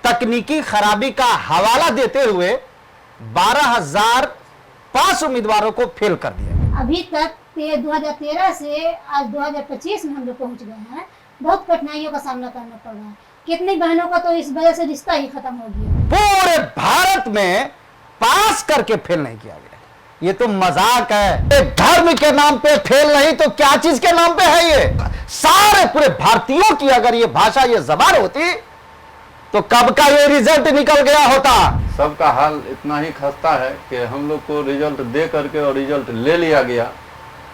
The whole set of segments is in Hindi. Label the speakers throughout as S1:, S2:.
S1: तकनीकी खराबी का हवाला देते हुए 12,005 उम्मीदवारों को फेल कर दिया।
S2: अभी तक 2013 से आज 2025 में हम लोग पहुंच गए हैं। बहुत कठिनाइयों का सामना करना पड़ रहा है। कितनी बहनों का तो इस वजह से रिश्ता ही खत्म हो गया।
S1: पूरे भारत में पास करके फेल नहीं किया गया। ये तो मजाक है। धर्म के नाम पे फेल नहीं तो क्या चीज के नाम पे है? ये सारे पूरे भारतीयों की अगर ये भाषा, ये जबान होती तो कब का ये रिजल्ट निकल गया होता।
S3: सबका हाल इतना ही खस्ता है कि हम लोग को रिजल्ट दे करके और रिजल्ट ले लिया गया।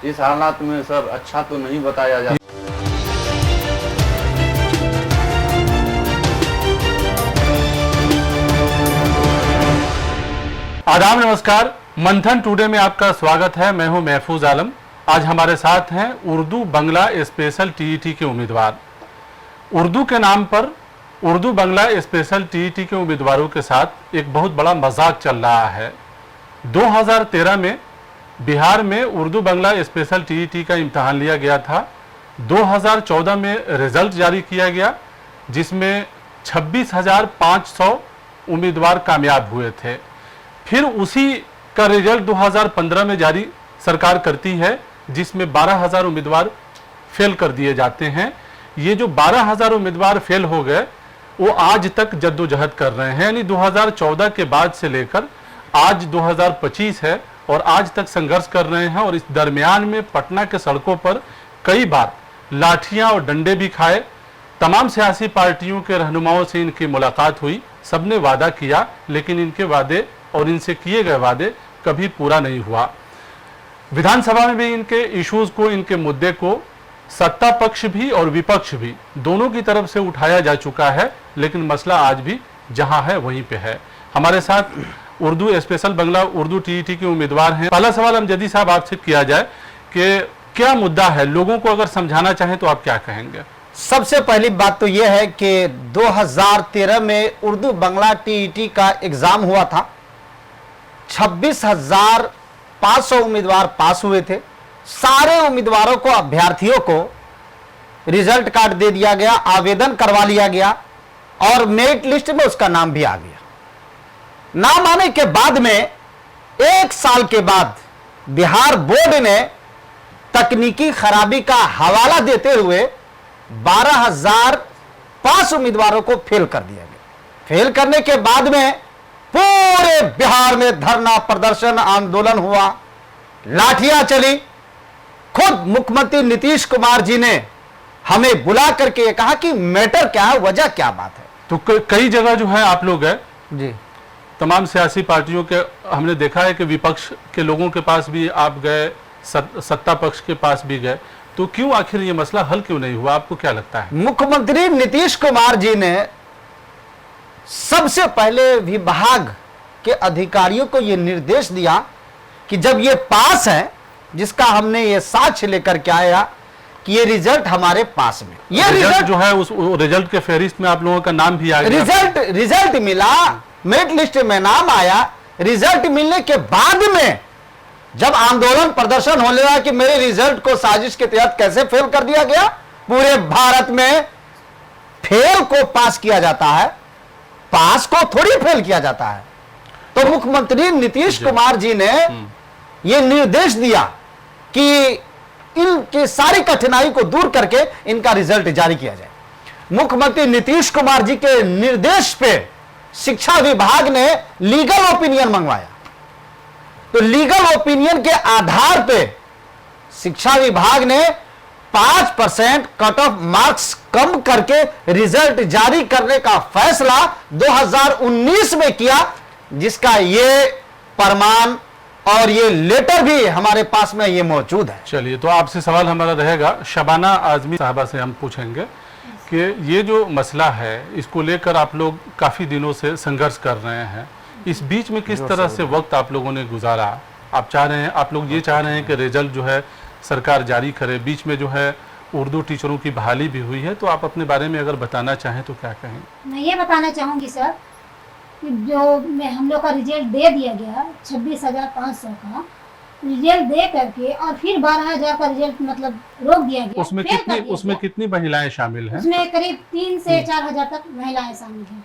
S3: इस हालात में सर अच्छा तो नहीं बताया जा।
S4: आदाब, नमस्कार। मंथन टुडे में आपका स्वागत है। मैं हूं महफूज आलम। आज हमारे साथ हैं उर्दू बंगला स्पेशल टीईटी के उम्मीदवार। उर्दू के नाम पर उर्दू बंगला स्पेशल टीईटी के उम्मीदवारों के साथ एक बहुत बड़ा मजाक चल रहा है। 2013 में बिहार में उर्दू बंगला स्पेशल टीईटी का इम्तहान लिया गया था। 2014 में रिजल्ट जारी किया गया जिसमें 26,500 उम्मीदवार कामयाब हुए थे। फिर उसी का रिजल्ट 2015 में जारी सरकार करती है जिसमें 12,000 उम्मीदवार फेल कर दिए जाते हैं। ये जो 12,000 उम्मीदवार फेल हो गए वो आज तक जद्दोजहद कर रहे हैं, यानी 2014 के बाद से लेकर आज 2025 है और आज तक संघर्ष कर रहे हैं। और इस दरमियान में पटना के सड़कों पर कई बार लाठियां और डंडे भी खाए। तमाम सियासी पार्टियों के रहनुमाओं से इनकी मुलाकात हुई, सबने वादा किया, लेकिन इनके वादे और इनसे किए गए वादे कभी पूरा नहीं हुआ। विधानसभा में भी इनके इश्यूज को, इनके मुद्दे को सत्ता पक्ष भी और विपक्ष भी दोनों की तरफ से उठाया जा चुका है, लेकिन मसला आज भी जहां है वहीं पे है। हमारे साथ उर्दू स्पेशल बंगला उर्दू टीईटी के उम्मीदवार हैं। पहला सवाल अमजदी साहब आपसे किया जाए कि क्या मुद्दा है, लोगों को अगर समझाना चाहें तो आप क्या कहेंगे?
S1: सबसे पहली बात तो यह है कि 2013 में उर्दू बंगला टीईटी का एग्जाम हुआ था। 26,500 उम्मीदवार पास हुए थे। सारे उम्मीदवारों को, अभ्यर्थियों को रिजल्ट कार्ड दे दिया गया, आवेदन करवा लिया गया और मेरिट लिस्ट में उसका नाम भी आ गया। नाम आने के बाद में 1 साल के बाद बिहार बोर्ड ने तकनीकी खराबी का हवाला देते हुए 12,005 उम्मीदवारों को फेल कर दिया गया। फेल करने के बाद में पूरे बिहार में धरना प्रदर्शन, आंदोलन हुआ, लाठियां चली। खुद मुख्यमंत्री नीतीश कुमार जी ने हमें बुला करके ये कहा कि मैटर क्या है, वजह क्या बात है।
S4: तो कई जगह जो है आप लोग गए
S1: जी,
S4: तमाम सियासी पार्टियों के, हमने देखा है कि विपक्ष के लोगों के पास भी आप गए, सत्ता पक्ष के पास भी गए, तो क्यों आखिर ये मसला हल क्यों नहीं हुआ? आपको क्या लगता है?
S1: मुख्यमंत्री नीतीश कुमार जी ने सबसे पहले विभाग के अधिकारियों को यह निर्देश दिया कि जब ये पास है, जिसका हमने ये साक्ष्य लेकर के आया कि ये रिजल्ट हमारे पास में, ये रिजल्ट
S4: जो है उस रिजल्ट के फहरिस्त में आप लोगों का नाम भी आ गया।
S1: रिजल्ट मिला, मेरिट लिस्ट में नाम आया। रिजल्ट मिलने के बाद में जब आंदोलन प्रदर्शन होने लगा कि मेरे रिजल्ट को साजिश के तहत कैसे फेल कर दिया गया। पूरे भारत में फेल को पास किया जाता है, पास को थोड़ी फेल किया जाता है। तो मुख्यमंत्री नीतीश कुमार जी ने यह निर्देश दिया कि इनकी सारी कठिनाई को दूर करके इनका रिजल्ट जारी किया जाए। मुख्यमंत्री नीतीश कुमार जी के निर्देश पे शिक्षा विभाग ने लीगल ओपिनियन मंगवाया। तो लीगल ओपिनियन के आधार पे शिक्षा विभाग ने 5% कट ऑफ मार्क्स कम करके रिजल्ट जारी करने का फैसला 2019 में किया, जिसका ये प्रमाण और ये लेटर भी हमारे पास में ये मौजूद है।
S4: चलिए, तो आपसे सवाल हमारा रहेगा, शबाना आजमी साहबा से हम पूछेंगे कि ये जो मसला है इसको लेकर आप लोग काफ़ी दिनों से संघर्ष कर रहे हैं। इस बीच में किस तरह से वक्त आप लोगों ने गुजारा? आप चाह रहे हैं, आप लोग ये चाह रहे हैं कि रिजल्ट जो है सरकार जारी करे। बीच में जो है उर्दू टीचरों की बहाली भी हुई है, तो आप अपने बारे में अगर बताना चाहें तो क्या कहें?
S2: मैं ये बताना चाहूँगी सर कि जो हम लोग का रिजल्ट दे दिया गया 26,500 का रिजल्ट दे करके और फिर 12,000 का रिजल्ट मतलब रोक दिया गया।
S4: उसमें कितनी महिलाएं शामिल हैं?
S2: उसमें करीब 3 से 4,000 तक महिलाएं शामिल हैं।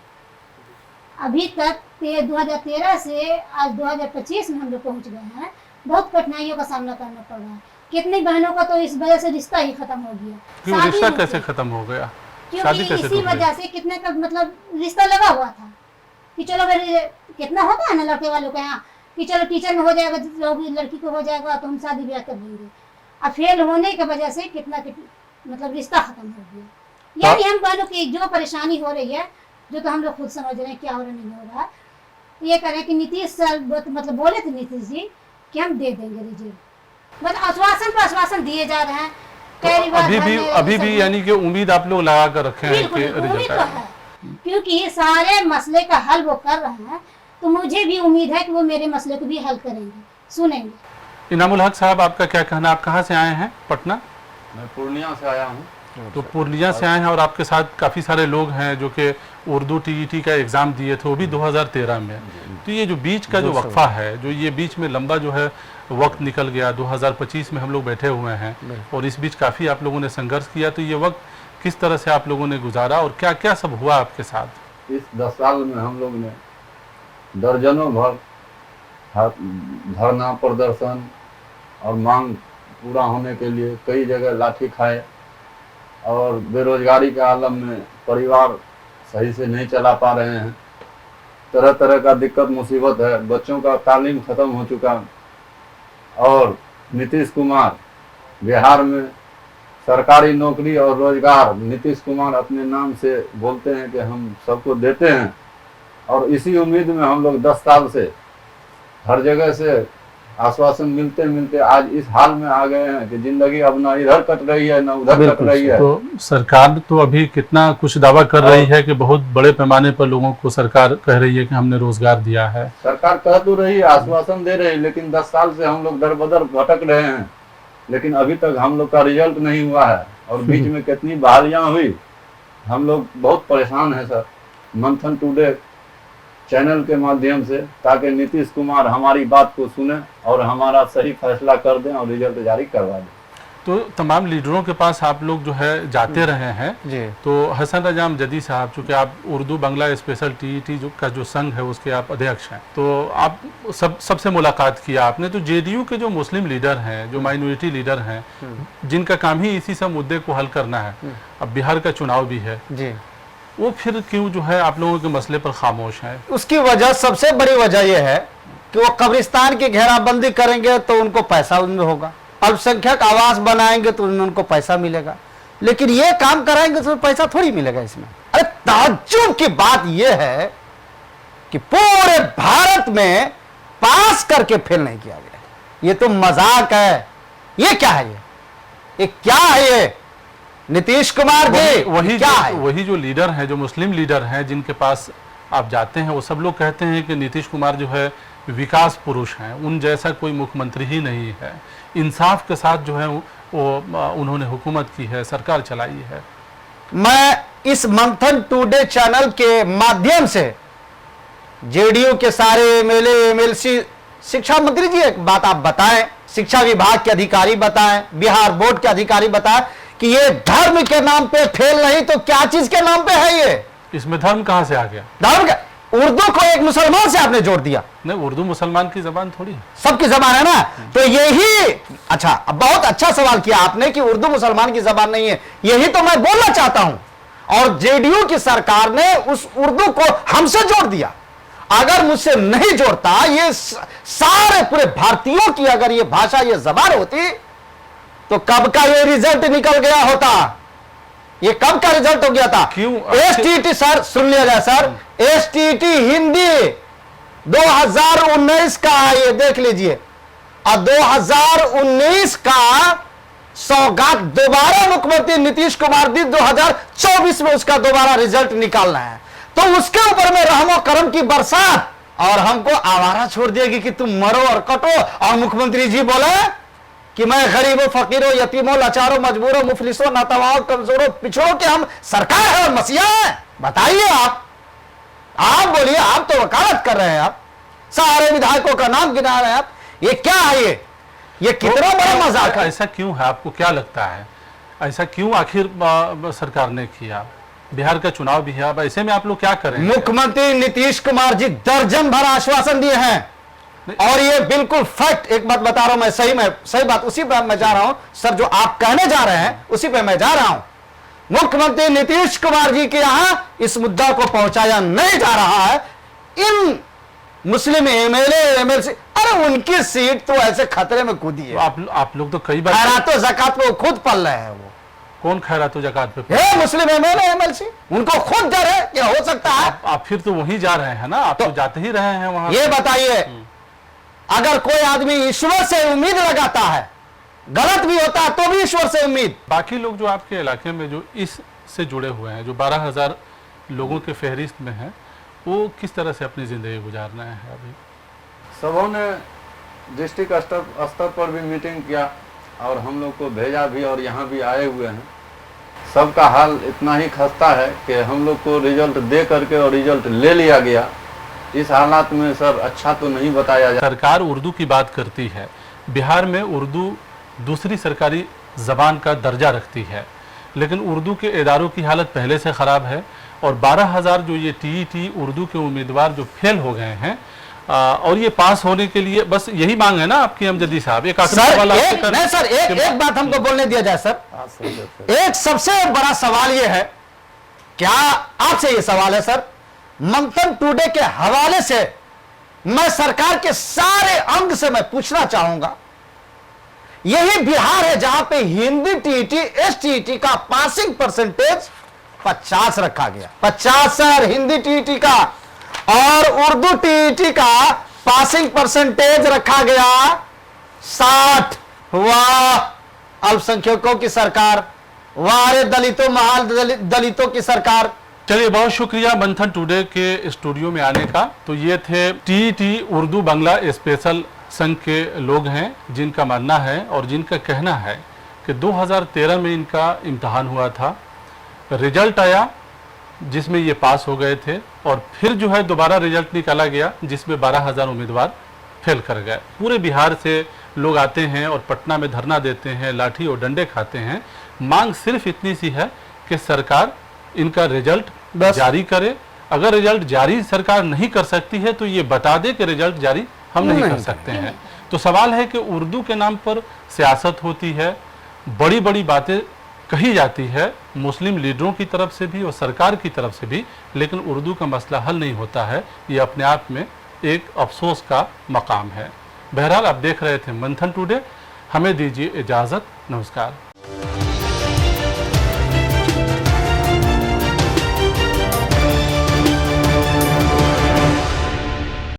S2: अभी तक 2013 से आज 2025 में हम लोग पहुंच गए हैं। बहुत कठिनाइयों का सामना करना पड़ रहा है। कितनी बहनों का तो इस वजह से रिश्ता ही खत्म हो गया।
S4: क्यों
S2: शादी
S4: रिश्ता
S2: नहीं
S4: कैसे
S2: की।
S4: खत्म हो गया?
S2: क्योंकि
S4: शादी कैसे
S2: इसी
S4: टूट गई?
S2: वजह से कितने का मतलब रिश्ता लगा हुआ था कि चलो अगर कितना होता है ना लड़के वालों के यहाँ कि चलो टीचर में हो जाएगा, जो भी लड़की को हो जाएगा तो हम शादी ब्याह कर देंगे। अब फेल होने की वजह से मतलब रिश्ता खत्म हो गया। यानी हम बहनों की जो परेशानी हो रही है, जो तो हम लोग खुद समझ रहे हैं क्या हो रहा नहीं हो रहा, ये करें कि नीतीश सर मतलब बोले थे नीतीश जी कि हम दे देंगे रिजल्ट, मतलब आश्वासन पर आश्वासन दिए जा रहे हैं। पहली बार
S4: अभी भी यानी कि उम्मीद आप लोग लगा कर रखे हैं
S2: बिल्कुल
S4: कि
S2: उम्मीद
S4: रिजल्ट
S2: तो
S4: आएगा।
S2: है, क्योंकि सारे मसले का हल वो कर रहे हैं, तो मुझे भी उम्मीद है कि वो मेरे मसले को भी हल करेंगे, सुनेंगे।
S4: इनामुल हक साहब, आपका क्या कहना? आप कहाँ से आए हैं? पटना?
S3: मैं पूर्णिया से आया हूँ।
S4: तो पूर्णिया से आए हैं और आपके साथ काफ़ी सारे लोग हैं जो कि उर्दू टीईटी का एग्ज़ाम दिए थे, वो भी 2013 में। तो ये जो बीच का जो वक्फा है, जो ये बीच में लंबा जो है वक्त निकल गया, 2025 में हम लोग बैठे हुए हैं और इस बीच काफ़ी आप लोगों ने संघर्ष किया, तो ये वक्त किस तरह से आप लोगों ने गुजारा और क्या क्या सब हुआ आपके साथ?
S3: इस 10 साल में हम लोग ने दर्जनों भर धरना प्रदर्शन और मांग पूरा होने के लिए कई जगह लाठी खाए, और बेरोजगारी के आलम में परिवार सही से नहीं चला पा रहे हैं। तरह तरह का दिक्कत मुसीबत है, बच्चों का तालीम ख़त्म हो चुका। और नीतीश कुमार बिहार में सरकारी नौकरी और रोजगार, नीतीश कुमार अपने नाम से बोलते हैं कि हम सबको देते हैं, और इसी उम्मीद में हम लोग 10 साल से हर जगह से आश्वासन मिलते मिलते आज इस हाल में आ गए हैं कि जिंदगी अब ना इधर कट रही है ना उधर कट रही है।
S4: तो सरकार तो अभी कितना कुछ दावा कर रही है कि बहुत बड़े पैमाने पर लोगों को सरकार कह रही है कि हमने रोजगार दिया है।
S3: सरकार कह तो रही है, आश्वासन दे रही है, लेकिन 10 साल से हम लोग दर बदर भटक रहे हैं, लेकिन अभी तक हम लोग का रिजल्ट नहीं हुआ है। और बीच में कितनी बहालियां हुई, हम लोग बहुत परेशान हैं सर। मंथन टुडे चैनल के माध्यम से, ताकि नीतीश कुमार हमारी बात को सुने और हमारा सही फैसला कर दें और रिजल्ट जारी करवा दें।
S4: तो तमाम लीडरों के पास आप लोग जो है जाते रहे हैं
S1: जी।
S4: तो हसन रजा अमजदी साहब, चूँकि आप उर्दू बंगला स्पेशल टीईटी का जो संघ है उसके आप अध्यक्ष हैं, तो आप सबसे मुलाकात किया आपने। तो जेडीयू के जो मुस्लिम लीडर हैं, जो माइनॉरिटी लीडर हैं, जिनका काम ही इसी सब मुद्दे को हल करना है, अब बिहार का चुनाव भी है
S1: जी,
S4: वो फिर क्यों जो है आप लोगों के मसले पर खामोश हैं?
S1: उसकी वजह, सबसे बड़ी वजह यह है कि वो कब्रिस्तान की घेराबंदी करेंगे तो उनको पैसा उनमें होगा, अल्पसंख्यक आवास बनाएंगे तो उनको पैसा मिलेगा, लेकिन ये काम कराएंगे तो पैसा थोड़ी मिलेगा इसमें। अरे ताज्जुब की बात यह है कि पूरे भारत में पास करके फेल नहीं किया गया। ये तो मजाक है। ये क्या है? ये क्या है? ये नीतीश कुमार जी
S4: वही जो लीडर हैं, जो मुस्लिम लीडर हैं, जिनके पास आप जाते हैं, वो सब लोग कहते हैं कि नीतीश कुमार जो है विकास पुरुष हैं, उन जैसा कोई मुख्यमंत्री ही नहीं है, इंसाफ के साथ जो है वो उन्होंने हुकूमत की है, सरकार चलाई है।
S1: मैं इस मंथन टुडे चैनल के माध्यम से जेडीयू के सारे एमएलए एमएलसी, शिक्षा मंत्री जी एक बात आप बताएं, शिक्षा विभाग के अधिकारी बताएं, बिहार बोर्ड के अधिकारी बताएं कि ये धर्म के नाम पे फेल नहीं तो क्या चीज के नाम पे है? ये
S4: इसमें धर्म कहां से आ गया?
S1: धर्म का, उर्दू को एक मुसलमान से आपने जोड़ दिया।
S4: नहीं, उर्दू मुसलमान की जबान थोड़ी है,
S1: सबकी जबान है ना। तो यही, अच्छा, बहुत अच्छा सवाल किया आपने कि उर्दू मुसलमान की जबान नहीं है, यही तो मैं बोलना चाहता हूं। और जेडीयू की सरकार ने उस उर्दू को हमसे जोड़ दिया। अगर मुझसे नहीं जोड़ता, ये सारे पूरे भारतीयों की अगर ये भाषा, ये जबान होती, तो कब का ये रिजल्ट निकल गया होता। ये कब का रिजल्ट हो गया था?
S4: क्यों?
S1: एसटीटी सर, सुन लिया जाए सर, एसटीटी हिंदी 2019 का है, ये देख लीजिए। और 2019 का सौगात दोबारा मुख्यमंत्री नीतीश कुमार दी, 2024 में उसका दोबारा रिजल्ट निकालना है। तो उसके ऊपर में रहमो करम की बरसात, और हमको आवारा छोड़ देगी कि तुम मरो और कटो। और मुख्यमंत्री जी बोले कि मैं गरीबों, फकीरों, यतीमों, लाचारों, मजबूरों, मुफलिसों, नातवाओं, कमजोरों, पिछड़ों के हम सरकार है और मसीहा है। बताइए आप बोलिए, आप तो वकालत कर रहे हैं, आप सारे विधायकों का नाम गिना रहे हैं आप। ये क्या है? ये कितना बड़ा मजाक है।
S4: ऐसा क्यों है? आपको क्या लगता है ऐसा क्यों आखिर सरकार ने किया? बिहार का चुनाव भी है, अब ऐसे में आप लोग क्या करें?
S1: मुख्यमंत्री नीतीश कुमार जी दर्जन भर आश्वासन दिए हैं और ये बिल्कुल फैक्ट, एक बात बता रहा हूं मैं, सही बात उसी पर मैं जा रहा हूं सर, जो आप कहने जा रहे हैं उसी पे मैं जा रहा हूं। मुख्यमंत्री नीतीश कुमार जी के यहां इस मुद्दा को पहुंचाया नहीं जा रहा है। इन मुस्लिम एमएलए एमएलसी, अरे उनकी सीट तो ऐसे खतरे में कूदी है।
S4: आप लोग तो कई बार
S1: खैरातो ज़कात पे वो खुद पल रहे हैं। वो
S4: कौन खैरातो ज़कात पे?
S1: है मुस्लिम एमएलए एमएलसी, उनको खुद डर है कि हो सकता है।
S4: आप फिर तो वहीं जा रहे हैं ना, आप तो जाते ही रहे हैं वहां।
S1: ये बताइए, अगर कोई आदमी ईश्वर से उम्मीद लगाता है, गलत भी होता है तो भी ईश्वर से उम्मीद।
S4: बाकी लोग जो आपके इलाके में जो इससे जुड़े हुए हैं, जो 12,000 लोगों के फहरिस्त में हैं, वो किस तरह से अपनी जिंदगी गुजार रहे हैं अभी?
S3: सबों ने डिस्ट्रिक्ट स्तर पर भी मीटिंग किया और हम लोग को भेजा भी और यहाँ भी आए हुए हैं। सबका हाल इतना ही खस्ता है कि हम लोग को रिजल्ट दे करके और रिजल्ट ले लिया गया। इस हालात में सर अच्छा तो नहीं बताया जा।
S4: सरकार उर्दू की बात करती है, बिहार में उर्दू दूसरी सरकारी ज़बान का दर्जा रखती है, लेकिन उर्दू के इदारों की हालत पहले से ख़राब है और 12,000 जो ये टीईटी उर्दू के उम्मीदवार जो फेल हो गए हैं और ये पास होने के लिए बस यही मांग है ना आपकी अमजदी साहब? एक
S1: सर एक बात हमको बोलने दिया जाए सर। एक सबसे बड़ा सवाल ये है, क्या आपसे ये सवाल है सर, मंथन टुडे के हवाले से मैं सरकार के सारे अंग से मैं पूछना चाहूंगा, यही बिहार है जहां पे हिंदी टीईटी एसटीईटी का पासिंग परसेंटेज 50 रखा गया, 50 सर हिंदी टीईटी का, और उर्दू टीईटी का पासिंग परसेंटेज रखा गया 60। वाह अल्पसंख्यकों की सरकार, वाह रे दलितों, महाल दलितों की सरकार।
S4: चलिए, बहुत शुक्रिया मंथन टुडे के स्टूडियो में आने का। तो ये थे टीईटी उर्दू बंगला स्पेशल संघ के लोग हैं, जिनका मानना है और जिनका कहना है कि 2013 में इनका इम्तहान हुआ था, रिजल्ट आया जिसमें ये पास हो गए थे और फिर जो है दोबारा रिजल्ट निकाला गया जिसमें 12,000 उम्मीदवार फेल कर गए। पूरे बिहार से लोग आते हैं और पटना में धरना देते हैं, लाठी और डंडे खाते हैं। मांग सिर्फ इतनी सी है कि सरकार इनका रिजल्ट जारी करे। अगर रिजल्ट जारी सरकार नहीं कर सकती है तो ये बता दे कि रिजल्ट जारी हम नहीं कर सकते हैं। तो सवाल है कि उर्दू के नाम पर सियासत होती है, बड़ी बड़ी बातें कही जाती है मुस्लिम लीडरों की तरफ से भी और सरकार की तरफ से भी, लेकिन उर्दू का मसला हल नहीं होता है। ये अपने आप में एक अफसोस का मकाम है। बहरहाल आप देख रहे थे मंथन टुडे, हमें दीजिए इजाज़त, नमस्कार।